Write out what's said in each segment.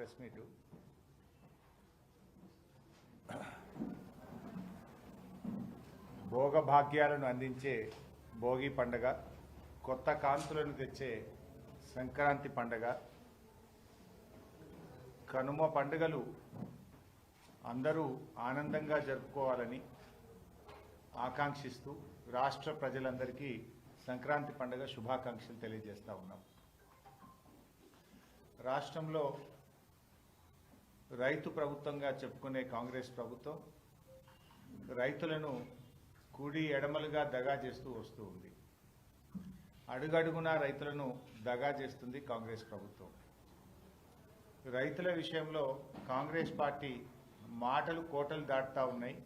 Press meet. భోగభాగ్యాలను అందించే భోగి పండగ, కొత్త కాంతులను తెచ్చే సంక్రాంతి పండగ, కనుమ పండుగలు అందరూ ఆనందంగా జరుపుకోవాలని ఆకాంక్షిస్తూ రాష్ట్ర ప్రజలందరికీ సంక్రాంతి పండుగ శుభాకాంక్షలు తెలియజేస్తా ఉన్నాం. రాష్ట్రంలో రైతు ప్రభుత్వంగా చెప్పుకునే కాంగ్రెస్ ప్రభుత్వం రైతులను కుడి ఎడమలుగా దగా చేస్తూ వస్తూ ఉంది. అడుగడుగునా రైతులను దగా చేస్తుంది కాంగ్రెస్ ప్రభుత్వం. రైతుల విషయంలో కాంగ్రెస్ పార్టీ మాటలు కోటలు దాటుతూ ఉన్నాయి.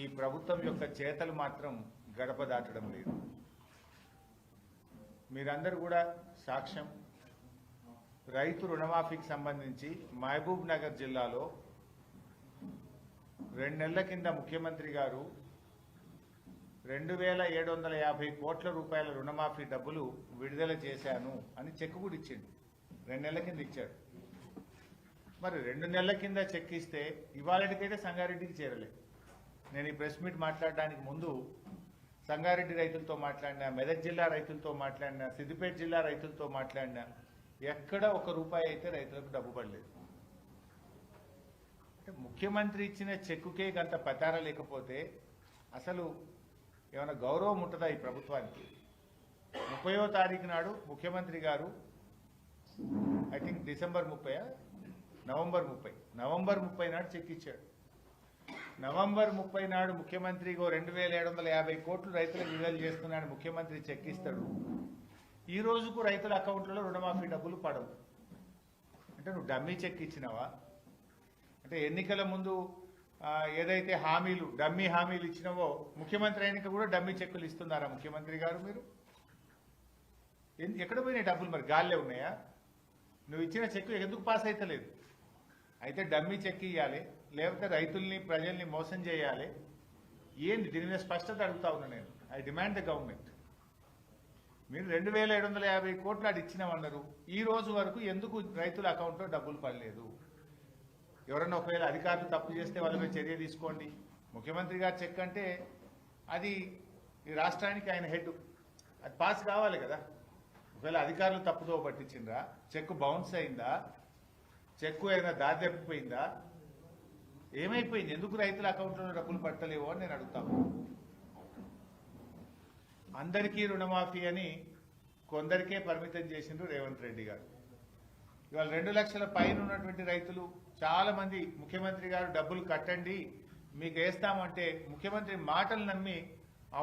ఈ ప్రభుత్వం యొక్క చేతలు మాత్రం గడప దాటడం లేదు. మీరందరూ కూడా సాక్ష్యం. రైతు రుణమాఫీకి సంబంధించి మహబూబ్ నగర్ జిల్లాలో 2 నెలల కింద ముఖ్యమంత్రి గారు 2750 కోట్ల రూపాయల రుణమాఫీ డబ్బులు విడుదల చేశాను అని చెక్ కూడా ఇచ్చిండు. 2 నెలల కింద ఇచ్చాడు. మరి 2 నెలల కింద చెక్ ఇస్తే ఇవాళకైతే సంగారెడ్డికి చేరలేదు. నేను ఈ ప్రెస్ మీట్ మాట్లాడడానికి ముందు సంగారెడ్డి రైతులతో మాట్లాడినా, మెదక్ జిల్లా రైతులతో మాట్లాడినా, సిద్దిపేట జిల్లా రైతులతో మాట్లాడినా, ఎక్కడ ₹1 అయితే రైతులకు డబ్బు పడలేదు. అంటే ముఖ్యమంత్రి ఇచ్చిన చెక్కుకే గంత పతార లేకపోతే అసలు ఏమైనా గౌరవం ఉంటుందా ఈ ప్రభుత్వానికి? 30వ తారీఖు నాడు ముఖ్యమంత్రి గారు ఐ థింక్ నవంబర్ 30 నాడు చెక్ ఇచ్చాడు. నవంబర్ 30 నాడు ముఖ్యమంత్రిగో 2750 కోట్లు రైతులకు విడుదల చేస్తున్నాడు ముఖ్యమంత్రి చెక్ ఇస్తాడు. ఈ రోజుకు రైతుల అకౌంట్లలో రుణమాఫీ డబ్బులు పడవు. అంటే నువ్వు డమ్మీ చెక్ ఇచ్చినావా? అంటే ఎన్నికల ముందు ఏదైతే డమ్మీ హామీలు ఇచ్చినావో ముఖ్యమంత్రి అయినాక కూడా డమ్మీ చెక్కులు ఇస్తున్నారా ముఖ్యమంత్రి గారు? మీరు ఎక్కడ పోయినాయి డబ్బులు? మరి గాల్లే ఉన్నాయా? నువ్వు ఇచ్చిన చెక్కు ఎందుకు పాస్ అవుతలేదు? అయితే డమ్మీ చెక్ ఇవ్వాలి, లేకపోతే రైతుల్ని ప్రజల్ని మోసం చేయాలి. ఏంది దీని మీద స్పష్టత అడుగుతా ఉన్నా నేను. I demand the government. మీరు 2750 కోట్లు అది ఇచ్చినామన్నారు. ఈ రోజు వరకు ఎందుకు రైతుల అకౌంట్లో డబ్బులు పడలేదు? ఎవరన్నా ఒకవేళ అధికారులు తప్పు చేస్తే వాళ్ళ మీద చర్య తీసుకోండి. ముఖ్యమంత్రి గారు చెక్ అంటే అది ఈ రాష్ట్రానికి ఆయన హెడ్, అది పాస్ కావాలి కదా. ఒకవేళ అధికారులు తప్పుదో పట్టించిండ్రా, చెక్ బౌన్స్ అయిందా, చెక్కు ఏదైనా దారి తప్పిపోయిందా, ఏమైపోయింది? ఎందుకు రైతుల అకౌంట్లో డబ్బులు పట్టలేవో అని నేను అడుగుతాను. అందరికీ రుణమాఫీ అని కొందరికే పరిమితం చేసిండ్రు రేవంత్ రెడ్డి గారు. ఇవాళ 2 లక్షల పైన ఉన్నటువంటి రైతులు చాలా మంది ముఖ్యమంత్రి గారు డబ్బులు కట్టండి మీకు వేస్తామంటే ముఖ్యమంత్రి మాటలు నమ్మి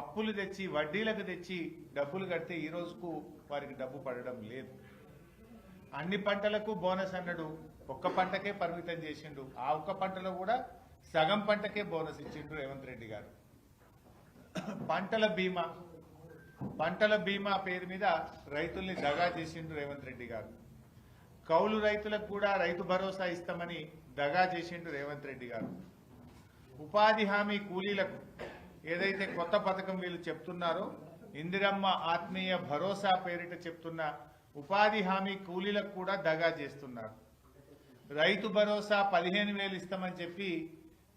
అప్పులు తెచ్చి వడ్డీలకు తెచ్చి డబ్బులు కడితే ఈ రోజుకు వారికి డబ్బు పడడం లేదు. అన్ని పంటలకు బోనస్ అన్నాడు, ఒక్క పంటకే పరిమితం చేసిండు. ఆ ఒక్క పంటలో కూడా సగం పంటకే బోనస్ ఇచ్చిండు రేవంత్ రెడ్డి గారు. పంటల బీమా పేరు మీద రైతుల్ని దగా చేసిండు రేవంత్ రెడ్డి గారు. కౌలు రైతులకు కూడా రైతు భరోసా ఇస్తామని దగా చేసిండు రేవంత్ రెడ్డి గారు. ఉపాధి హామీ కూలీలకు ఏదైతే కొత్త పథకం వీళ్ళు చెప్తున్నారో, ఇందిరమ్మ ఆత్మీయ భరోసా పేరిట చెప్తున్న ఉపాధి హామీ కూలీలకు కూడా దగా చేస్తున్నారు. రైతు భరోసా 15,000 ఇస్తామని చెప్పి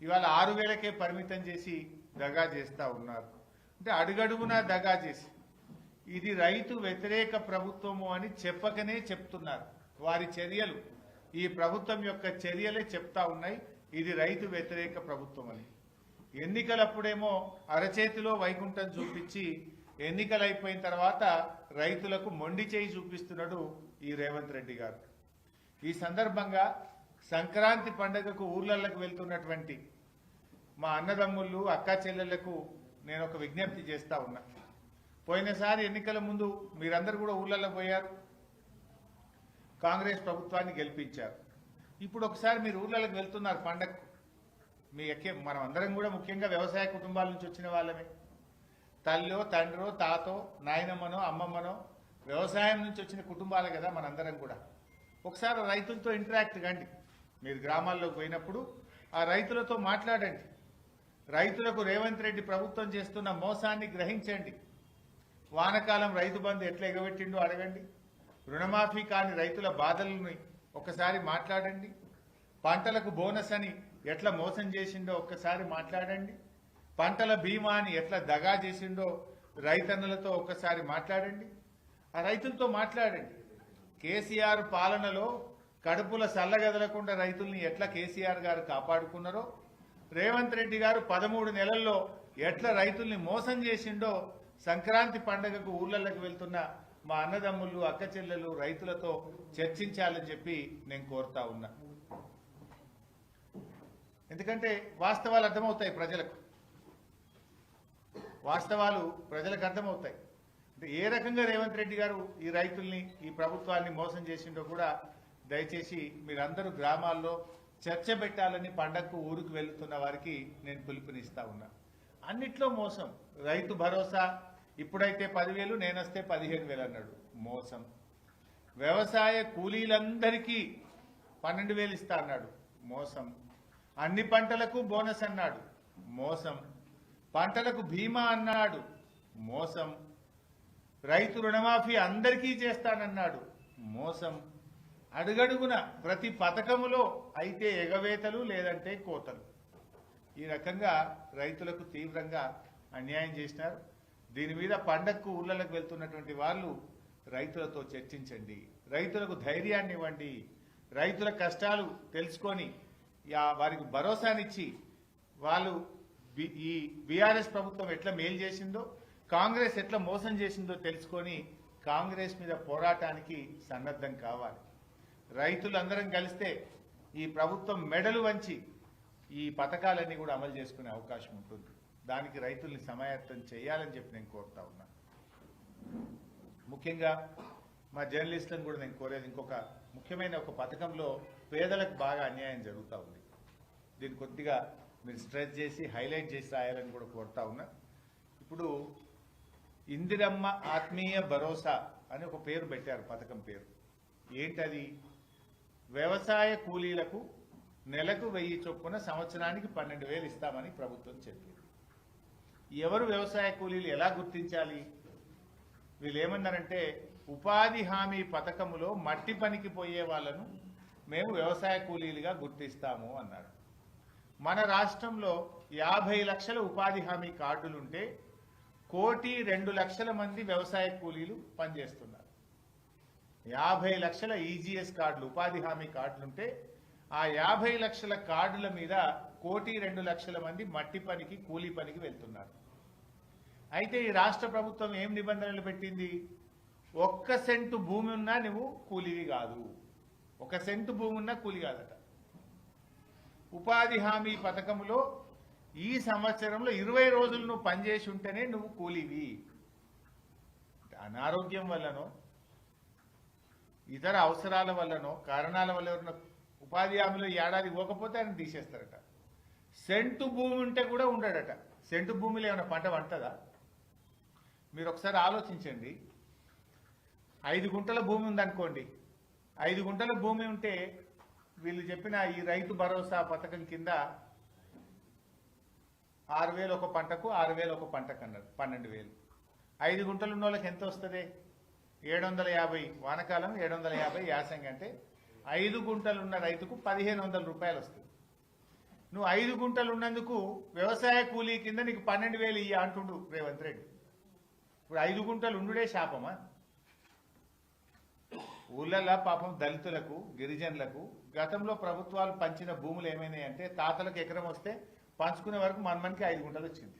ఇవాళ 6,000కే పరిమితం చేసి దగా చేస్తా ఉన్నారు. అంటే అడుగడుగునా దగా చేసి ఇది రైతు వ్యతిరేక ప్రభుత్వము అని చెప్పకనే చెప్తున్నారు. వారి చర్యలు, ఈ ప్రభుత్వం యొక్క చర్యలే చెప్తా ఉన్నాయి ఇది రైతు వ్యతిరేక ప్రభుత్వం అని. ఎన్నికలప్పుడేమో అరచేతిలో వైకుంఠం చూపించి ఎన్నికలు అయిపోయిన తర్వాత రైతులకు మొండి చేయి చూపిస్తున్నాడు ఈ రేవంత్ రెడ్డి గారు. ఈ సందర్భంగా సంక్రాంతి పండుగకు ఊర్లలకు వెళ్తున్నటువంటి మా అన్నదమ్ముళ్ళు అక్క చెల్లెళ్లకు నేను ఒక విజ్ఞప్తి చేస్తా ఉన్నా. పోయినసారి ఎన్నికల ముందు మీరందరూ కూడా ఊర్లలో పోయారు, కాంగ్రెస్ ప్రభుత్వాన్ని గెలిపించారు. ఇప్పుడు ఒకసారి మీరు ఊర్లలకు వెళ్తున్నారు పండగకు. మనం అందరం కూడా ముఖ్యంగా వ్యవసాయ కుటుంబాల నుంచి వచ్చిన వాళ్ళమే. తల్లో తండ్రో తాతో నాయనమ్మనో అమ్మమ్మనో వ్యవసాయం నుంచి వచ్చిన కుటుంబాలే కదా మనందరం కూడా. ఒకసారి రైతులతో ఇంటరాక్ట్ కండి. మీరు గ్రామాల్లోకి పోయినప్పుడు ఆ రైతులతో మాట్లాడండి. రైతులకు రేవంత్ రెడ్డి ప్రభుత్వం చేస్తున్న మోసాన్ని గ్రహించండి. వానకాలం రైతు బంధు ఎట్లా ఎగబెట్టిండో అడగండి. రుణమాఫీ కాని రైతుల బాధలను ఒక్కసారి మాట్లాడండి. పంటలకు బోనస్ అని ఎట్లా మోసం చేసిండో ఒక్కసారి మాట్లాడండి. పంటల బీమాని ఎట్లా దగా చేసిండో రైతన్నలతో ఒక్కసారి మాట్లాడండి. ఆ రైతులతో మాట్లాడండి. కేసీఆర్ పాలనలో కడుపుల సల్లగదలకుండా రైతుల్ని ఎట్లా కేసీఆర్ గారు కాపాడుకున్నారో, రేవంత్ రెడ్డి గారు 13 నెలల్లో ఎట్లా రైతుల్ని మోసం చేసిండో సంక్రాంతి పండుగకు ఊర్లలోకి వెళ్తున్న మా అన్నదమ్ముళ్ళు, అక్క చెల్లెలు రైతులతో చర్చించాలని చెప్పి నేను కోరుతా ఉన్నా. ఎందుకంటే వాస్తవాలు అర్థమవుతాయి ప్రజలకు, వాస్తవాలు ప్రజలకు అర్థమవుతాయి. అంటే ఏ రకంగా రేవంత్ రెడ్డి గారు ఈ రైతుల్ని, ఈ ప్రభుత్వాన్ని మోసం చేసిండో కూడా దయచేసి మీరందరూ గ్రామాల్లో చర్చ పెట్టాలని పండగకు ఊరికి వెళ్తున్న వారికి నేను పిలుపునిస్తా ఉన్నా. అన్నిట్లో మోసం. రైతు భరోసా ఇప్పుడైతే 10,000, నేనొస్తే 15,000 అన్నాడు, మోసం. వ్యవసాయ కూలీలందరికీ 12,000 ఇస్తా అన్నాడు, మోసం. అన్ని పంటలకు బోనస్ అన్నాడు, మోసం. పంటలకు బీమా అన్నాడు, మోసం. రైతు రుణమాఫీ అందరికీ చేస్తానన్నాడు, మోసం. అడుగడుగున ప్రతి పథకములో అయితే ఎగవేతలు, లేదంటే కోతలు. ఈ రకంగా రైతులకు తీవ్రంగా అన్యాయం చేసినారు. దీని మీద పండగకు ఊళ్ళకు వెళ్తున్నటువంటి వాళ్ళు రైతులతో చర్చించండి, రైతులకు ధైర్యాన్ని ఇవ్వండి, రైతుల కష్టాలు తెలుసుకొని వారికి భరోసానిచ్చి వాళ్ళు ఈ బీఆర్ఎస్ ప్రభుత్వం ఎట్లా మేలు చేసిందో, కాంగ్రెస్ ఎట్లా మోసం చేసిందో తెలుసుకొని కాంగ్రెస్ మీద పోరాటానికి సన్నద్ధం కావాలి. రైతులందరం కలిస్తే ఈ ప్రభుత్వం మెడలు వంచి ఈ పథకాలన్నీ కూడా అమలు చేసుకునే అవకాశం ఉంటుంది. దానికి రైతుల్ని సమాయత్తం చేయాలని చెప్పి నేను కోరుతా ఉన్నా. ముఖ్యంగా మా జర్నలిస్టులను కూడా నేను కోరేది, ఇంకొక ముఖ్యమైన ఒక పథకంలో పేదలకు బాగా అన్యాయం జరుగుతూ ఉంది. దీన్ని కొద్దిగా మీరు స్ట్రెస్ చేసి హైలైట్ చేసి రాయాలని కూడా కోరుతా ఉన్నా. ఇప్పుడు ఇందిరమ్మ ఆత్మీయ భరోసా అని ఒక పేరు పెట్టారు, పథకం పేరు. ఏంటది? వ్యవసాయ కూలీలకు నెలకు 1000 చొప్పున సంవత్సరానికి 12,000 ఇస్తామని ప్రభుత్వం చెప్పింది. ఎవరు వ్యవసాయ కూలీలు ఎలా గుర్తించాలి? వీళ్ళు ఏమన్నారంటే, ఉపాధి హామీ పథకములో మట్టి పనికి పోయే వాళ్ళను మేము వ్యవసాయ కూలీలుగా గుర్తిస్తాము అన్నారు. మన రాష్ట్రంలో 50 లక్షల ఉపాధి హామీ కార్డులుంటే 1,02,00,000 మంది వ్యవసాయ కూలీలు పనిచేస్తున్నారు. 50 లక్షల ఈజీఎస్ కార్డులు, ఉపాధి హామీ కార్డులుంటే ఆ 50 లక్షల కార్డుల మీద 1,02,00,000 మంది మట్టి పనికి, కూలీ పనికి వెళ్తున్నారు. అయితే ఈ రాష్ట్ర ప్రభుత్వం ఏం నిబంధనలు పెట్టింది? 1 సెంటు భూమి ఉన్నా నువ్వు కూలీవి కాదు, 1 సెంటు భూమి ఉన్నా కూలీ కాదట. ఉపాధి హామీ పథకంలో ఈ సంవత్సరంలో 20 రోజులు నువ్వు పనిచేసి ఉంటేనే నువ్వు కూలీవి. అనారోగ్యం వల్లనో, ఇతర అవసరాల వల్లనో, కారణాల వల్ల ఉపాధి హామీలో ఏడాది పోకపోతే ఆయన తీసేస్తారట. సెంటు భూమి ఉంటే కూడా ఉండడట. సెంటు భూమిలో ఏమైనా పంట పండుతుందా? మీరు ఒకసారి ఆలోచించండి. 5 గుంటల భూమి ఉందనుకోండి, 5 గుంటల భూమి ఉంటే వీళ్ళు చెప్పిన ఈ రైతు భరోసా పథకం కింద 6,000 ఒక పంటకు, 6,000 ఒక పంటకు అన్నారు, 12,000. 5 గుంటలు ఉన్న వాళ్ళకి ఎంత వస్తుంది? 750 వానకాలం, 750 యాసంగి. అంటే 5 గుంటలు ఉన్న రైతుకు 1,500 రూపాయలు వస్తుంది. నువ్వు 5 గుంటలు ఉన్నందుకు వ్యవసాయ కూలీ కింద నీకు 12,000 ఇయ్య అంటుండు రేవంత్ రెడ్డి. ఇప్పుడు 5 గుంటలు ఉండుడే శాపమా? ఊళ్ళల్లో పాపం దళితులకు, గిరిజనులకు గతంలో ప్రభుత్వాలు పంచిన భూములు ఏమైనాయంటే, తాతలకు ఎకరం వస్తే పంచుకునే వరకు మనకి 5 గుంటలు వచ్చింది.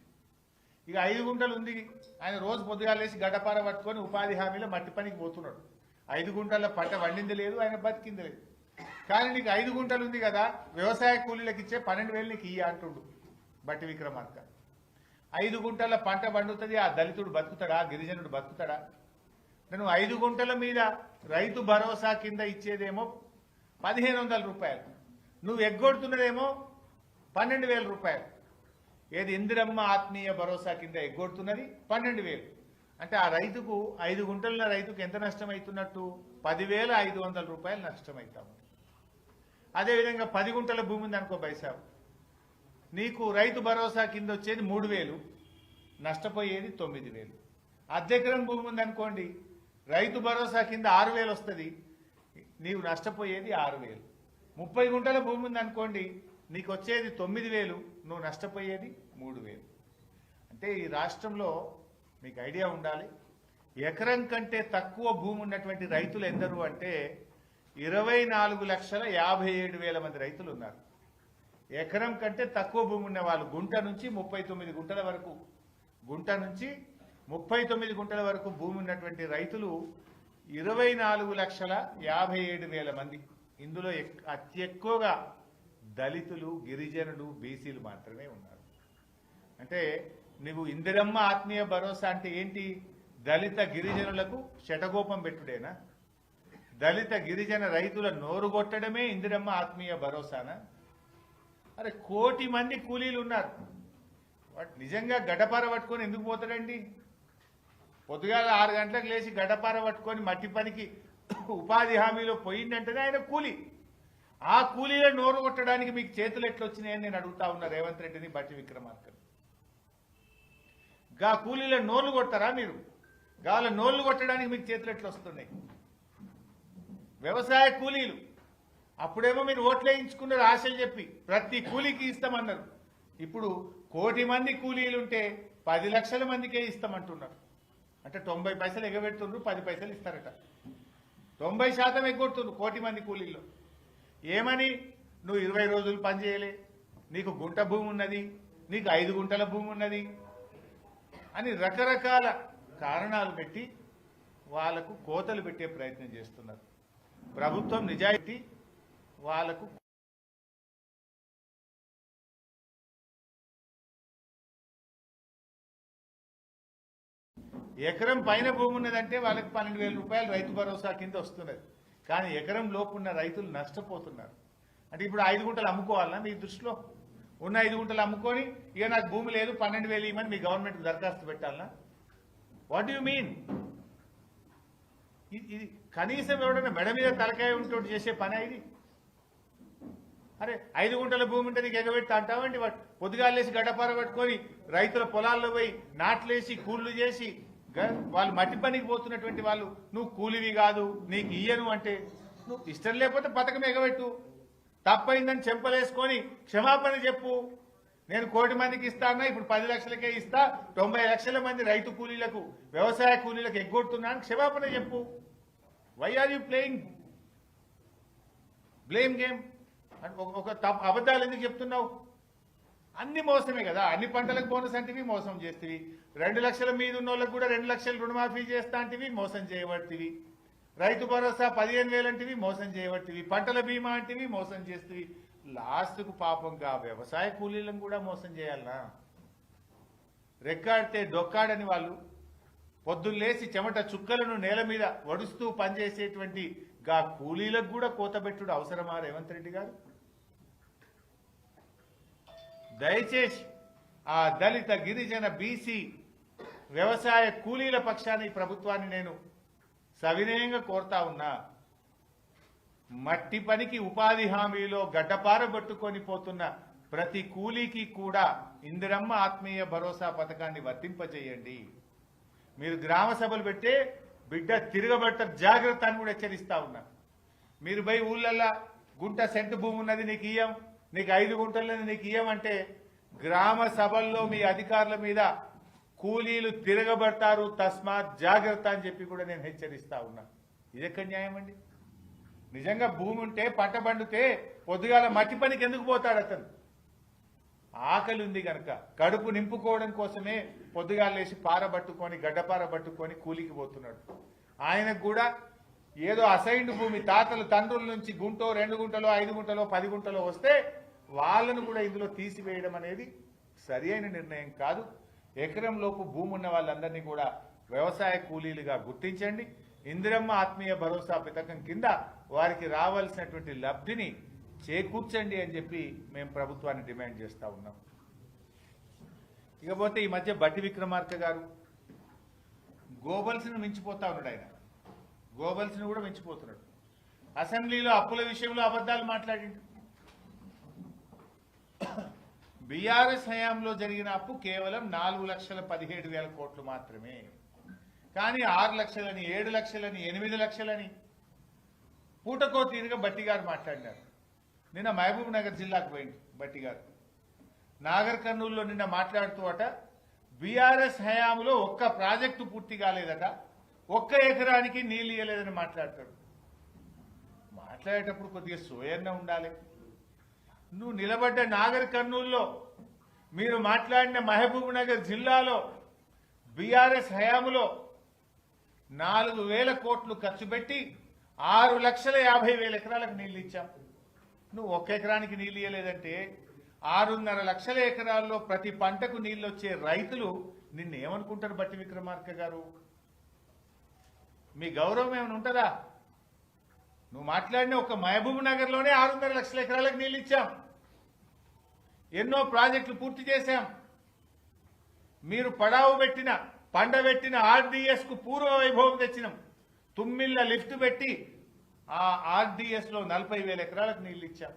ఇక 5 గుంటలు ఉంది, ఆయన రోజు పొద్దుగాలేసి గడ్డపార పట్టుకొని ఉపాధి హామీలో మట్టి పనికి పోతున్నాడు. 5 గుంటల పంట వండింది లేదు, ఆయన బతికింది లేదు. కానీ నీకు 5 గుంటలు ఉంది కదా, వ్యవసాయ కూలీలకు ఇచ్చే 12,000 నీకు ఇయ్య అంటుండు బట్టి విక్రమార్క. 5 గుంటల పంట పండుతుంది, ఆ దళితుడు బతుకుతాడా, గిరిజనుడు బతుకుతాడా? నువ్వు 5 గుంటల మీద రైతు భరోసా కింద ఇచ్చేదేమో 1,500 రూపాయలు, నువ్వు ఎగ్గొడుతున్నదేమో 12,000 రూపాయలు. ఏది ఇందిరమ్మ ఆత్మీయ భరోసా కింద ఎగ్గొడుతున్నది 12,000. అంటే ఆ రైతుకు 5 గుంటల రైతుకు ఎంత నష్టం అవుతున్నట్టు? 10,500 రూపాయలు నష్టమవుతాము. అదేవిధంగా 10 గుంటల భూమి ఉంది అనుకో బైసాబ్, నీకు రైతు భరోసా కింద వచ్చేది 3,000, నష్టపోయేది 9,000. అర్ధెకరం భూమి ఉంది అనుకోండి, రైతు భరోసా కింద 6,000 వస్తుంది, నీవు నష్టపోయేది 6,000. 30 గుంటల భూమి ఉందనుకోండి, నీకు వచ్చేది 9,000, నువ్వు నష్టపోయేది 3,000. అంటే ఈ రాష్ట్రంలో మీకు ఐడియా ఉండాలి, ఎకరం కంటే తక్కువ భూమి ఉన్నటువంటి రైతులు ఎందరు అంటే 24,57,000 మంది రైతులు ఉన్నారు. ఎకరం కంటే తక్కువ భూమి ఉన్న వాళ్ళు గుంట నుంచి 39 గుంటల వరకు, గుంట నుంచి 39 గుంటల వరకు భూమి ఉన్నటువంటి రైతులు 24,57,000 మంది. ఇందులో అతి ఎక్కువగా దళితులు, గిరిజనులు, బీసీలు మాత్రమే ఉన్నారు. అంటే నువ్వు ఇందిరమ్మ ఆత్మీయ భరోసా అంటే ఏంటి? దళిత గిరిజనులకు శటగోపం పెట్టుడేనా? దళిత గిరిజన రైతుల నోరు కొట్టడమే ఇందిరమ్మ ఆత్మీయ భరోసానా? అరే 1 కోటి మంది కూలీలు ఉన్నారు. నిజంగా గడ్డపార పట్టుకొని ఎందుకు పోతాడండి? పొద్దుగాల 6 గంటలకు లేచి గడ్డపార పట్టుకొని మట్టి పనికి ఉపాధి హామీలో పోయిందంటేనే ఆయన కూలీ. ఆ కూలీల నోరు కొట్టడానికి మీకు చేతులు ఎట్లొచ్చినాయని నేను అడుగుతా ఉన్నా రేవంత్ రెడ్డిని, బట్టి విక్రమార్కని. గా కూలీల నోర్లు కొడతారా మీరు? గాల నోర్లు కొట్టడానికి మీకు చేతులు ఎట్లా వస్తున్నాయి? వ్యవసాయ కూలీలు అప్పుడేమో మీరు ఓట్లు వేయించుకున్నారు ఆశలు చెప్పి, ప్రతి కూలీకి ఇస్తామన్నారు. ఇప్పుడు 1 కోటి మంది కూలీలుంటే 10 లక్షల మందికే ఇస్తామంటున్నారు. అంటే 90 పైసలు ఎగబెడుతుండ్రు, 10 పైసలు ఇస్తారట. 90% ఎగ్గొడుతుండ్రు 1 కోటి మంది కూలీల్లో. ఏమని? నువ్వు 20 రోజులు పని చేయలే, నీకు గుంట భూమి ఉన్నది, నీకు 5 గుంటల భూమి ఉన్నది అని రకరకాల కారణాలు పెట్టి వాళ్లకు కోతలు పెట్టే ప్రయత్నం చేస్తున్నారు. ప్రభుత్వం నిజాయితీ వాళ్లకు ఎకరం పైన భూమి ఉన్నదంటే వాళ్ళకి 12,000 రూపాయలు రైతు భరోసా కింద వస్తున్నది. కానీ ఎకరం లోపు ఉన్న రైతులు నష్టపోతున్నారు. అంటే ఇప్పుడు 5 గుంటలు అమ్ముకోవాలన్నా మీ దృష్టిలో? ఉన్న 5 గుంటలు అమ్ముకొని ఇక నాకు భూమి లేదు 12,000 ఇవ్వమని మీ గవర్నమెంట్కి దరఖాస్తు పెట్టాలన్నా? What you mean? ఇది కనీసం ఎవడన్నా మెడ మీద తలకాయ ఉంటోటి చేసే పని ఇది? అరే 5 గుంటల భూమి ఉంటే నీకు ఎగబెట్టి అంటావండి. వాడు పొద్దుగాలేసి గడ్డపార పట్టుకొని రైతుల పొలాల్లో పోయి నాట్లేసి కూళ్లు చేసి వాళ్ళు మట్టి పనికి పోతున్నటువంటి వాళ్ళు నువ్వు కూలివి కాదు నీకు ఇయ్యను అంటే నువ్వు ఇష్టం లేకపోతే పథకం ఎగబెట్టు, తప్పైందని చెంపలేసుకొని క్షమాపణ చెప్పు. నేను 1 కోటి మందికి ఇస్తానా, ఇప్పుడు 10 లక్షలకే ఇస్తా, 90 లక్షల మంది రైతు కూలీలకు, వ్యవసాయ కూలీలకు ఎగ్గొడుతున్నాను, క్షమాపణ చెప్పు. Why are you playing blame game? ఒక అబద్ధాలు ఎందుకు చెప్తున్నావు? అన్ని మోసమే కదా. అన్ని పంటలకు బోనస్ అంటివి మోసం చేస్తేవి, 2 లక్షల మీద ఉన్న వాళ్ళకు కూడా 2 లక్షలు రుణమాఫీ చేస్తా అంటివి మోసం చేయబడితివి, రైతు భరోసా 15,000 అంటివి మోసం చేయబడితివి, పంటల బీమా అంటివి మోసం చేస్తేవి. లాస్ట్కు పాపంగా వ్యవసాయ కూలీలను కూడా మోసం చేయాలనా? రెక్కాడితే డొక్కాడని వాళ్ళు పొద్దున్నేసి చెమట చుక్కలను నేల మీద వడుస్తూ పనిచేసేటువంటి గా కూలీలకు కూడా కోతబెట్టుడు అవసరమా రేవంత్ రెడ్డి గారు? దయచేసి ఆ దళిత, గిరిజన, బీసీ వ్యవసాయ కూలీల పక్షాన్ని ప్రభుత్వాన్ని నేను సవినయంగా కోరుతా ఉన్నా. మట్టి పనికి ఉపాధి హామీలో గడ్డపార పట్టుకొని పోతున్న ప్రతి కూలీకి కూడా ఇందిరమ్మ ఆత్మీయ భరోసా పథకాన్ని వర్తింపజేయండి. మీరు గ్రామ సభలు పెట్టే బిడ్డ తిరగబడతారు, జాగ్రత్త అని కూడా హెచ్చరిస్తా ఉన్నా. మీరు పోయి ఊళ్ళల్లా గుంట సెంటు భూమి ఉన్నది నీకు ఇయ్యం, నీకు 5 గుంటలది నీకు ఇయ్యమంటే గ్రామ సభల్లో మీ అధికారుల మీద కూలీలు తిరగబడతారు, తస్మాత్ జాగ్రత్త అని చెప్పి కూడా నేను హెచ్చరిస్తా ఉన్నా. ఇది ఎక్కడ న్యాయం అండి? నిజంగా భూమి ఉంటే పంట పండితే పొద్దుగాల మట్టి పనికి ఎందుకు పోతాడు అతను? ఆకలి ఉంది గనక కడుపు నింపుకోవడం కోసమే పొద్దుగాలేసి పారబట్టుకొని గడ్డపార పట్టుకొని కూలికి పోతున్నాడు. ఆయనకు కూడా ఏదో అసైన్డ్ భూమి తాతలు తండ్రుల నుంచి గుంటో 2 గుంటలో 5 గుంటలో 10 గుంటలో వస్తే వాళ్ళను కూడా ఇందులో తీసివేయడం అనేది సరి అయిన నిర్ణయం కాదు. ఎకరం లోపు భూమి ఉన్న వాళ్ళందరినీ కూడా వ్యవసాయ కూలీలుగా గుర్తించండి. ఇందిరమ్మ ఆత్మీయ భరోసా పథకం కింద వారికి రావాల్సినటువంటి లబ్ధిని చేకూర్చండి అని చెప్పి మేము ప్రభుత్వాన్ని డిమాండ్ చేస్తా ఉన్నాం. ఇకపోతే ఈ మధ్య బట్టి విక్రమార్క గారు గోబల్స్ను మించిపోతా ఉన్నాడు. ఆయన గోబల్స్ను కూడా మించిపోతున్నాడు. అసెంబ్లీలో అప్పుల విషయంలో అబద్ధాలు మాట్లాడిండు. బీఆర్ఎస్ హయాంలో జరిగిన అప్పు కేవలం 4,17,000 కోట్లు మాత్రమే. కానీ 6 లక్షలని, 7 లక్షలని, 8 లక్షలని పూటకో తీరుగా బట్టి గారు మాట్లాడినారు. నిన్న మహబూబ్ నగర్ జిల్లాకు పోయింది బట్టి గారు. నాగర్ కర్నూలులో నిన్న మాట్లాడుతూ అట బీఆర్ఎస్ హయాంలో ఒక్క ప్రాజెక్టు పూర్తి కాలేదట, ఒక్క ఎకరానికి నీళ్ళు ఇయ్యలేదని మాట్లాడతాడు. మాట్లాడేటప్పుడు కొద్దిగా సోయన్న ఉండాలి. నువ్వు నిలబడ్డ నాగర్ కర్నూలులో, మీరు మాట్లాడిన మహబూబ్ నగర్ జిల్లాలో బీఆర్ఎస్ హయాంలో 4,000 కోట్లు ఖర్చు పెట్టి 6,50,000 ఎకరాలకు నీళ్లు ఇచ్చాం. నువ్వు ఒక్క ఎకరానికి నీళ్ళు ఇయ్యలేదంటే 6.5 లక్షల ఎకరాల్లో ప్రతి పంటకు నీళ్ళు వచ్చే రైతులు నిన్ను ఏమనుకుంటారు? బట్టి విక్రమార్క గారు, మీ గౌరవం ఏమైనా ఉంటుందా? నువ్వు మాట్లాడిన ఒక మహబూబ్ నగర్ లోనే 6.5 లక్షల ఎకరాలకు నీళ్ళు ఇచ్చాం, ఎన్నో ప్రాజెక్టులు పూర్తి చేశాం. మీరు పడావు పెట్టిన పండబెట్టిన ఆర్డీఎస్ కు పూర్వ వైభవం తెచ్చినాం. తుమ్మిళ్ళ లిఫ్ట్ పెట్టి ఆ ఆర్డీఎస్ లో 40,000 ఎకరాలకు నీళ్లు ఇచ్చాం.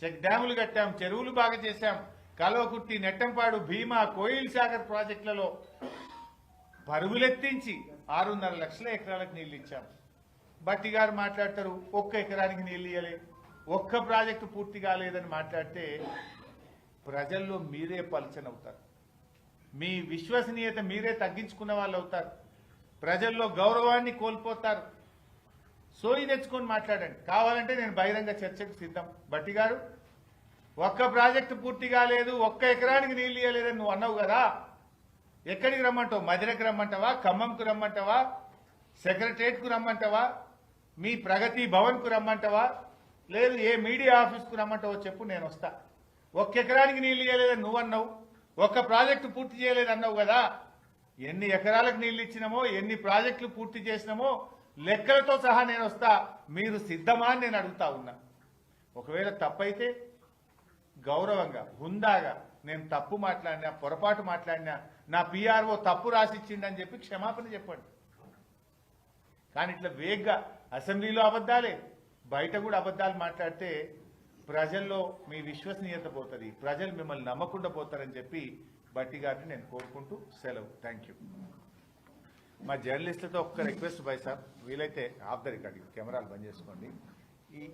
చెక్ డ్యాములు కట్టాం, చెరువులు బాగా చేశాం. కల్వకుర్తి, నెట్టంపాడు, భీమా, కోయిల్ సాగర్ ప్రాజెక్టులలో పరుగులెత్తించి 6.5 లక్షల ఎకరాలకు నీళ్లు ఇచ్చాం. బట్టి గారు మాట్లాడతారు ఒక్క ఎకరానికి నీళ్లు ఇయ్యలే, ఒక్క ప్రాజెక్టు పూర్తి కాలేదని మాట్లాడితే ప్రజల్లో మీరే పలచనవుతారు. మీ విశ్వసనీయత మీరే తగ్గించుకున్న వాళ్ళు అవుతారు. ప్రజల్లో గౌరవాన్ని కోల్పోతారు. సోయి తెచ్చుకొని మాట్లాడండి. కావాలంటే నేను బహిరంగ చర్చకు సిద్ధం. బట్టి గారు, ఒక్క ప్రాజెక్టు పూర్తి కాలేదు, ఒక్క ఎకరానికి నీళ్లు ఇయ్యలేదని నువ్వు అన్నావు కదా, ఎక్కడికి రమ్మంటావు? మధిరకు రమ్మంటావా? ఖమ్మంకు రమ్మంటావా? సెక్రటరేట్కు రమ్మంటావా? మీ ప్రగతి భవన్కు రమ్మంటావా? లేదు ఏ మీడియా ఆఫీస్కు రమ్మంటావో చెప్పు, నేను వస్తా. ఒక్క ఎకరానికి నీళ్లు ఇయ్యలేదని నువ్వు అన్నావు, ఒక్క ప్రాజెక్టు పూర్తి చేయలేదు అన్నావు కదా. ఎన్ని ఎకరాలకు నీళ్లు ఇచ్చినామో, ఎన్ని ప్రాజెక్టులు పూర్తి చేసినామో లెక్కలతో సహా నేను వస్తా. మీరు సిద్ధమా అని నేను అడుగుతా ఉన్నా. ఒకవేళ తప్పైతే గౌరవంగా, హుందాగా, నేను తప్పు మాట్లాడినా, పొరపాటు మాట్లాడినా, నా పిఆర్ఓ తప్పు రాసిచ్చిండని చెప్పి క్షమాపణ చెప్పండి. కానీ ఇట్లా వేగ్గా అసెంబ్లీలో అబద్ధాలే, బయట కూడా అబద్ధాలు మాట్లాడితే ప్రజల్లో మీ విశ్వసనీయత పోతుంది, ప్రజలు మిమ్మల్ని నమ్మకుండా పోతారని చెప్పి బట్టి గారిని నేను కోరుకుంటూ సెలవు. Thank you. మా జర్నలిస్టులతో ఒక్క రిక్వెస్ట్ బాయ్ సార్, వీలైతే ఆఫ్ ద రికార్డ్ కెమెరాలు బంద్ చేసుకోండి.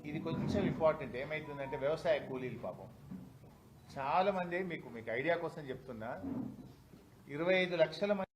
ఇది కొంచెం ఇంపార్టెంట్. ఏమైతుందంటే వ్యవసాయ కూలీలు పాపం చాలా మంది, మీకు ఐడియా కోసం చెప్తున్నా, 25 లక్షల మంది